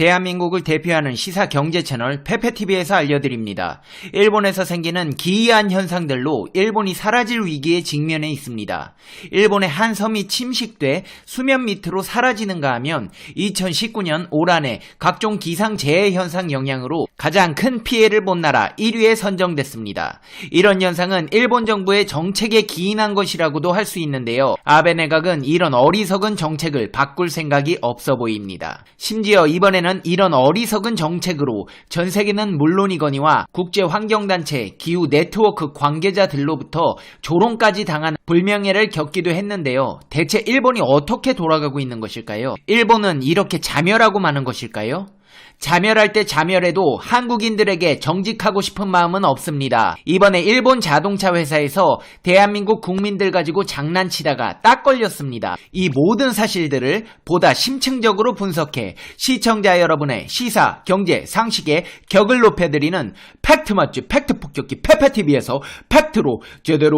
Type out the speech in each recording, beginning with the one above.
대한민국을 대표하는 시사 경제 채널 페페TV에서 알려드립니다. 일본에서 생기는 기이한 현상들로 일본이 사라질 위기에 직면해 있습니다. 일본의 한 섬이 침식돼 수면 밑으로 사라지는가 하면 2019년 올 한해 각종 기상재해 현상 영향으로 가장 큰 피해를 본 나라 1위에 선정됐습니다. 이런 현상은 일본 정부의 정책에 기인한 것이라고도 할 수 있는데요. 아베 내각은 이런 어리석은 정책을 바꿀 생각이 없어 보입니다. 심지어 이번에는 이런 어리석은 정책으로 전 세계는 물론이거니와 국제환경단체, 기후 네트워크 관계자들로부터 조롱까지 당한 불명예를 겪기도 했는데요. 대체 일본이 어떻게 돌아가고 있는 것일까요? 일본은 이렇게 자멸하고 마는 것일까요? 자멸할 때 자멸해도 한국인들에게 정직하고 싶은 마음은 없습니다. 이번에 일본 자동차 회사에서 대한민국 국민들 가지고 장난치다가 딱 걸렸습니다. 이 모든 사실들을 보다 심층적으로 분석해 시청자 여러분의 시사, 경제, 상식의 격을 높여드리는 팩트 맛집 팩트 폭격기 페페TV에서 팩트로 제대로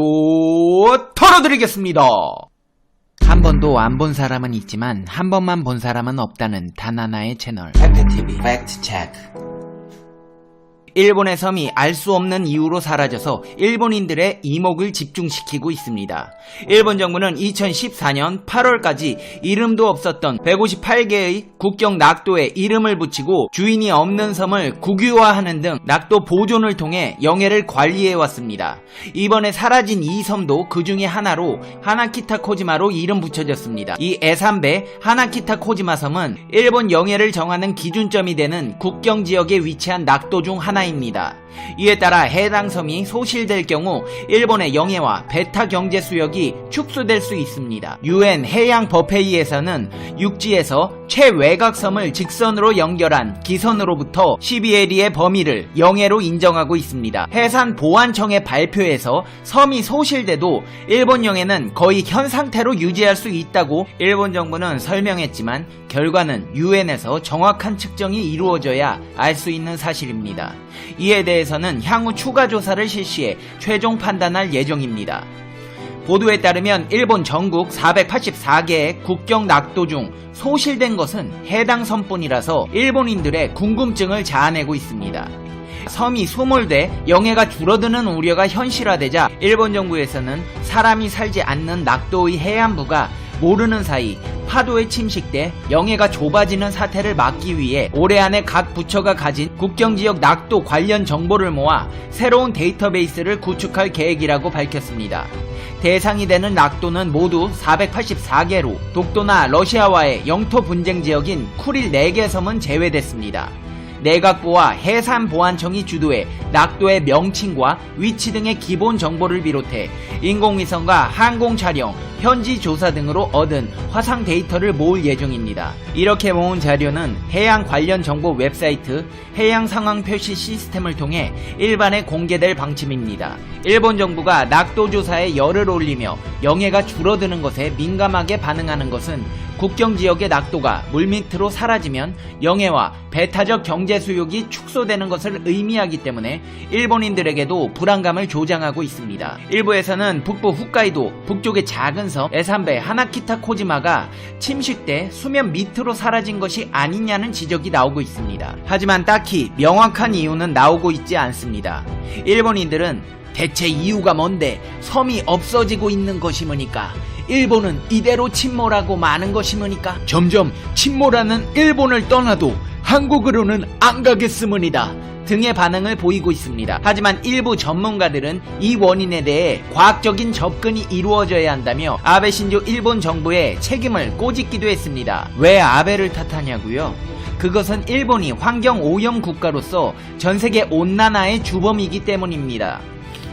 털어드리겠습니다. 한 번도 안 본 사람은 있지만 한 번만 본 사람은 없다는 단 하나의 채널 페페TV 팩트 체크. 일본의 섬이 알 수 없는 이유로 사라져서 일본인들의 이목을 집중시키고 있습니다. 일본 정부는 2014년 8월까지 이름도 없었던 158개의 국경 낙도에 이름을 붙이고 주인이 없는 섬을 국유화하는 등 낙도 보존을 통해 영해를 관리해왔습니다. 이번에 사라진 이 섬도 그 중에 하나로 하나키타 코지마로 이름 붙여졌습니다. 이 에산베 하나키타 코지마 섬은 일본 영해를 정하는 기준점이 되는 국경지역에 위치한 낙도 중 하나입니다. 이에 따라 해당 섬이 소실될 경우 일본의 영해와 베타 경제 수역이 축소될 수 있습니다. UN 해양법회의에서는 육지에서 최외곽섬을 직선으로 연결한 기선으로부터 12에리의 범위를 영해로 인정하고 있습니다. 해산보안청의 발표에서 섬이 소실돼도 일본 영해는 거의 현 상태로 유지할 수 있다고 일본 정부는 설명했지만 결과는 UN에서 정확한 측정이 이루어져야 알 수 있는 사실입니다. 이에 대해서는 향후 추가 조사를 실시해 최종 판단할 예정입니다. 보도에 따르면 일본 전국 484개의 국경 낙도 중 소실된 것은 해당 섬뿐이라서 일본인들의 궁금증을 자아내고 있습니다. 섬이 소몰돼 영해가 줄어드는 우려가 현실화되자 일본 정부에서는 사람이 살지 않는 낙도의 해안부가 모르는 사이 파도에 침식돼 영해가 좁아지는 사태를 막기 위해 올해 안에 각 부처가 가진 국경지역 낙도 관련 정보를 모아 새로운 데이터베이스를 구축할 계획이라고 밝혔습니다. 대상이 되는 낙도는 모두 484개로 독도나 러시아와의 영토 분쟁 지역인 쿠릴 4개 섬은 제외됐습니다. 내각부와 해산보안청이 주도해 낙도의 명칭과 위치 등의 기본 정보를 비롯해 인공위성과 항공촬영, 현지 조사 등으로 얻은 화상 데이터를 모을 예정입니다. 이렇게 모은 자료는 해양 관련 정보 웹사이트 해양 상황 표시 시스템을 통해 일반에 공개될 방침입니다. 일본 정부가 낙도 조사에 열을 올리며 영해가 줄어드는 것에 민감하게 반응하는 것은 국경지역의 낙도가 물밑으로 사라지면 영해와 배타적 경제 수역이 축소되는 것을 의미하기 때문에 일본인들에게도 불안감을 조장하고 있습니다. 일부에서는 북부 홋카이도 북쪽의 작은 섬 에산베 하나키타 코지마가 침식돼 수면 밑으로 사라진 것이 아니냐는 지적이 나오고 있습니다. 하지만 딱히 명확한 이유는 나오고 있지 않습니다. 일본인들은 대체 이유가 뭔데 섬이 없어지고 있는 것이므니까? 일본은 이대로 침몰하고 마는 것이므니까? 점점 침몰하는 일본을 떠나도 한국으로는 안 가겠으므니다 등의 반응을 보이고 있습니다. 하지만 일부 전문가들은 이 원인에 대해 과학적인 접근이 이루어져야 한다며 아베 신조 일본 정부에 책임을 꼬집기도 했습니다. 왜 아베를 탓하냐고요? 그것은 일본이 환경 오염 국가로서 전세계 온난화의 주범이기 때문입니다.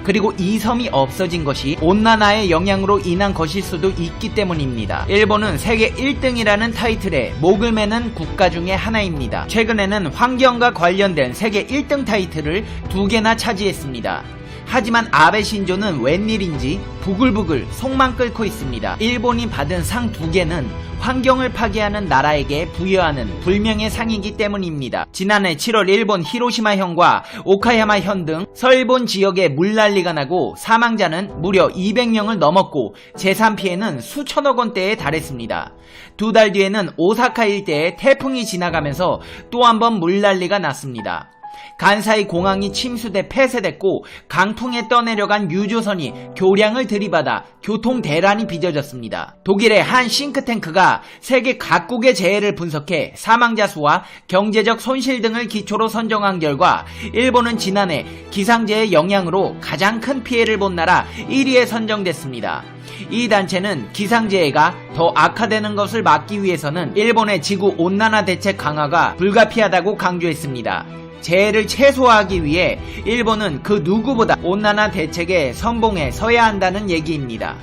그리고 이 섬이 없어진 것이 온난화의 영향으로 인한 것일 수도 있기 때문입니다. 일본은 세계 1등이라는 타이틀에 목을 매는 국가 중에 하나입니다. 최근에는 환경과 관련된 세계 1등 타이틀을 2개나 차지했습니다. 하지만 아베 신조는 웬일인지 부글부글 속만 끓고 있습니다. 일본이 받은 상 2개는 환경을 파괴하는 나라에게 부여하는 불명예 상이기 때문입니다. 지난해 7월 일본 히로시마현과 오카야마현 등 서일본 지역에 물난리가 나고 사망자는 무려 200명을 넘었고 재산 피해는 수천억 원대에 달했습니다. 2달 뒤에는 오사카 일대에 태풍이 지나가면서 또 한 번 물난리가 났습니다. 간사이 공항이 침수돼 폐쇄됐고 강풍에 떠내려간 유조선이 교량을 들이받아 교통 대란이 빚어졌습니다. 독일의 한 싱크탱크가 세계 각국의 재해를 분석해 사망자 수와 경제적 손실 등을 기초로 선정한 결과 일본은 지난해 기상재해 영향으로 가장 큰 피해를 본 나라 1위에 선정됐습니다. 이 단체는 기상재해가 더 악화되는 것을 막기 위해서는 일본의 지구온난화 대책 강화가 불가피하다고 강조했습니다. 재해를 최소화하기 위해 일본은 그 누구보다 온난화 대책에 선봉에 서야 한다는 얘기입니다.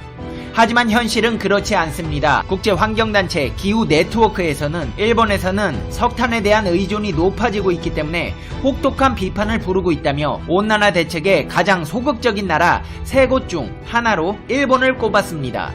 하지만 현실은 그렇지 않습니다. 국제환경단체 기후네트워크에서는 일본에서는 석탄에 대한 의존이 높아지고 있기 때문에 혹독한 비판을 부르고 있다며 온난화 대책에 가장 소극적인 나라 3곳 중 하나로 일본을 꼽았습니다.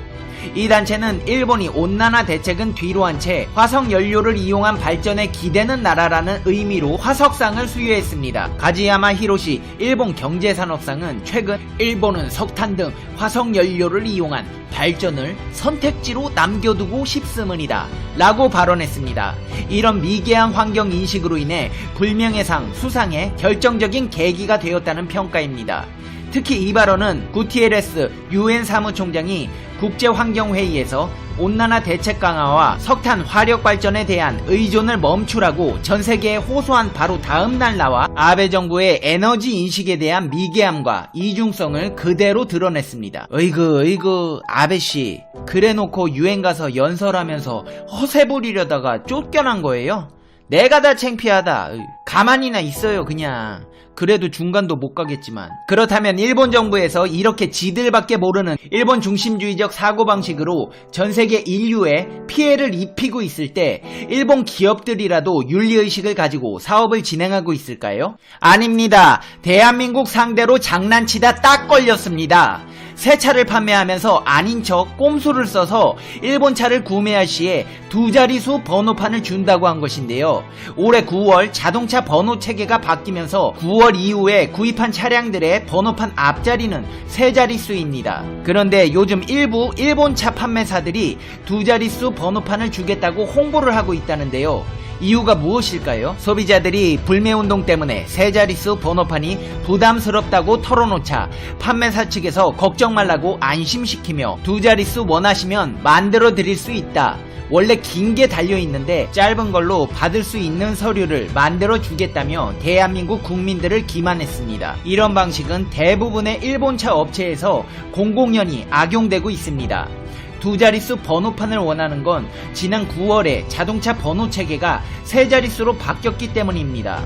이 단체는 일본이 온난화 대책은 뒤로 한 채 화석 연료를 이용한 발전에 기대는 나라라는 의미로 화석상을 수여했습니다. 가지야마 히로시 일본 경제산업상은 최근 일본은 석탄 등 화석 연료를 이용한 발전을 선택지로 남겨두고 싶음이다 라고 발언했습니다. 이런 미개한 환경 인식으로 인해 불명예상 수상의 결정적인 계기가 되었다는 평가입니다. 특히 이 발언은 구티에레스 UN 사무총장이 국제환경회의에서 온난화 대책 강화와 석탄 화력 발전에 대한 의존을 멈추라고 전 세계에 호소한 바로 다음 날 나와 아베 정부의 에너지 인식에 대한 미개함과 이중성을 그대로 드러냈습니다. 어이구 아베씨, 그래놓고 유엔 가서 연설하면서 허세 부리려다가 쫓겨난 거예요? 내가 다 창피하다. 가만히나 있어요 그냥. 그래도 중간도 못 가겠지만. 그렇다면 일본 정부에서 이렇게 지들밖에 모르는 일본 중심주의적 사고방식으로 전세계 인류에 피해를 입히고 있을 때 일본 기업들이라도 윤리의식을 가지고 사업을 진행하고 있을까요? 아닙니다. 대한민국 상대로 장난치다 딱 걸렸습니다. 새 차를 판매하면서 아닌 척 꼼수를 써서 일본 차를 구매할 시에 2자릿수 번호판을 준다고 한 것인데요. 올해 9월 자동차 번호 체계가 바뀌면서 9월 이후에 구입한 차량들의 번호판 앞자리는 3자릿수입니다. 그런데 요즘 일부 일본 차 판매사들이 2자릿수 번호판을 주겠다고 홍보를 하고 있다는데요. 이유가 무엇일까요? 소비자들이 불매운동 때문에 3자릿수 번호판이 부담스럽다고 털어놓자 판매사 측에서 걱정 말라고 안심시키며 2자릿수 원하시면 만들어 드릴 수 있다. 원래 긴 게 달려있는데 짧은 걸로 받을 수 있는 서류를 만들어 주겠다며 대한민국 국민들을 기만했습니다. 이런 방식은 대부분의 일본차 업체에서 공공연히 악용되고 있습니다. 2자릿수 번호판을 원하는 건 지난 9월에 자동차 번호 체계가 3자릿수로 바뀌었기 때문입니다.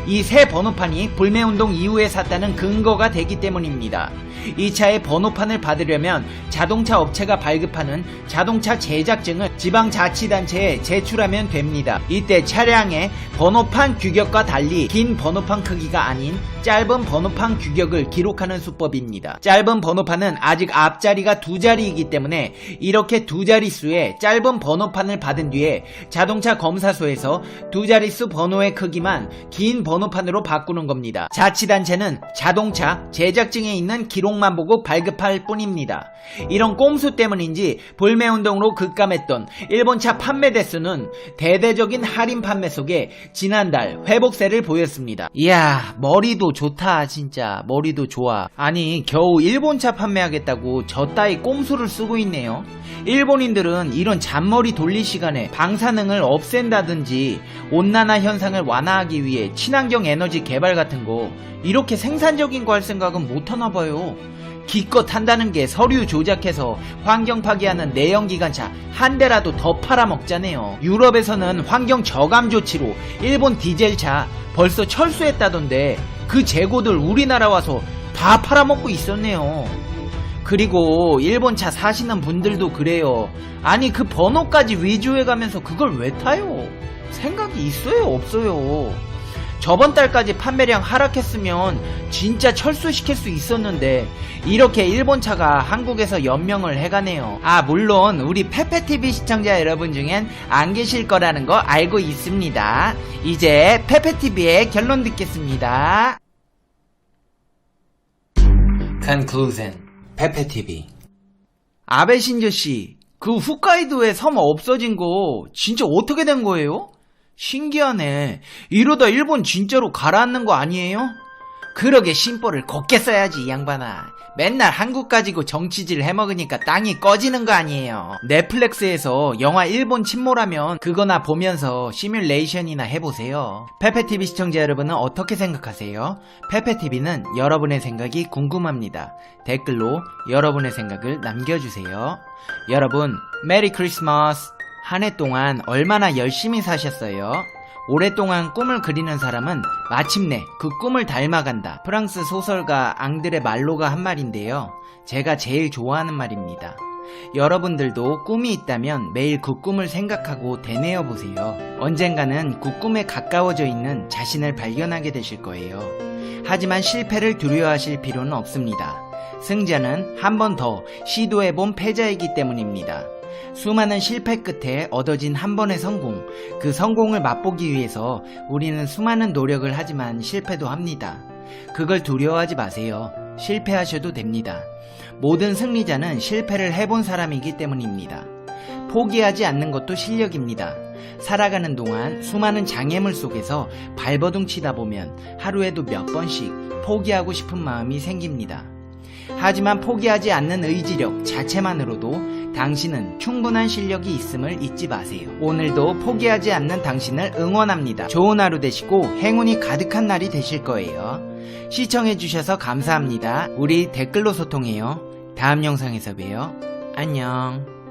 이 새 번호판이 불매운동 이후에 샀다는 근거가 되기 때문입니다. 이 차의 번호판을 받으려면 자동차 업체가 발급하는 자동차 제작증을 지방자치단체에 제출하면 됩니다. 이때 차량의 번호판 규격과 달리 긴 번호판 크기가 아닌 짧은 번호판 규격을 기록하는 수법입니다. 짧은 번호판은 아직 앞자리가 2자리이기 때문에 이렇게 2자릿수의 짧은 번호판을 받은 뒤에 자동차 검사소에서 2자릿수 번호의 크기만 긴 번호판으로 바꾸는 겁니다. 자치단체는 자동차 제작증에 있는 기록만 보고 발급할 뿐입니다. 이런 꼼수 때문인지 불매운동으로 급감했던 일본차 판매 대수는 대대적인 할인 판매 속에 지난달 회복세를 보였습니다. 이야, 머리도 좋다. 진짜 머리도 좋아. 아니, 겨우 일본차 판매하겠다고 저 따위 꼼수를 쓰고 있네요. 일본인들은 이런 잔머리 돌릴 시간에 방사능을 없앤다든지 온난화 현상을 완화하기 위해 친환경 에너지 개발 같은 거 이렇게 생산적인 거 할 생각은 못하나 봐요. 기껏 한다는 게 서류 조작해서 환경 파괴하는 내연기관차 한 대라도 더 팔아먹자네요. 유럽에서는 환경 저감 조치로 일본 디젤차 벌써 철수했다던데 그 재고들 우리나라 와서 다 팔아먹고 있었네요. 그리고 일본차 사시는 분들도 그래요. 아니, 그 번호까지 위조해가면서 그걸 왜 타요? 생각이 있어요 없어요? 저번 달까지 판매량 하락했으면 진짜 철수시킬 수 있었는데 이렇게 일본 차가 한국에서 연명을 해가네요. 물론 우리 페페TV 시청자 여러분 중엔 안 계실 거라는 거 알고 있습니다. 이제 페페TV의 결론 듣겠습니다. Conclusion. 페페TV. 아베 신조씨, 그 홋카이도에 섬 없어진 거 진짜 어떻게 된 거예요? 신기하네. 이러다 일본 진짜로 가라앉는 거 아니에요? 그러게 심보를 곱게 써야지 이 양반아. 맨날 한국 가지고 정치질 해먹으니까 땅이 꺼지는 거 아니에요. 넷플릭스에서 영화 일본 침몰하면 그거나 보면서 시뮬레이션이나 해보세요. 페페TV 시청자 여러분은 어떻게 생각하세요? 페페TV는 여러분의 생각이 궁금합니다. 댓글로 여러분의 생각을 남겨주세요. 여러분, 메리 크리스마스. 한 해 동안 얼마나 열심히 사셨어요? 오랫동안 꿈을 그리는 사람은 마침내 그 꿈을 닮아간다. 프랑스 소설가 앙드레 말로가 한 말인데요. 제가 제일 좋아하는 말입니다. 여러분들도 꿈이 있다면 매일 그 꿈을 생각하고 되뇌어 보세요. 언젠가는 그 꿈에 가까워져 있는 자신을 발견하게 되실 거예요. 하지만 실패를 두려워하실 필요는 없습니다. 승자는 한 번 더 시도해본 패자이기 때문입니다. 수많은 실패 끝에 얻어진 한 번의 성공, 그 성공을 맛보기 위해서 우리는 수많은 노력을 하지만 실패도 합니다. 그걸 두려워하지 마세요. 실패하셔도 됩니다. 모든 승리자는 실패를 해본 사람이기 때문입니다. 포기하지 않는 것도 실력입니다. 살아가는 동안 수많은 장애물 속에서 발버둥 치다 보면 하루에도 몇 번씩 포기하고 싶은 마음이 생깁니다. 하지만 포기하지 않는 의지력 자체만으로도 당신은 충분한 실력이 있음을 잊지 마세요. 오늘도 포기하지 않는 당신을 응원합니다. 좋은 하루 되시고 행운이 가득한 날이 되실 거예요. 시청해주셔서 감사합니다. 우리 댓글로 소통해요. 다음 영상에서 봬요. 안녕.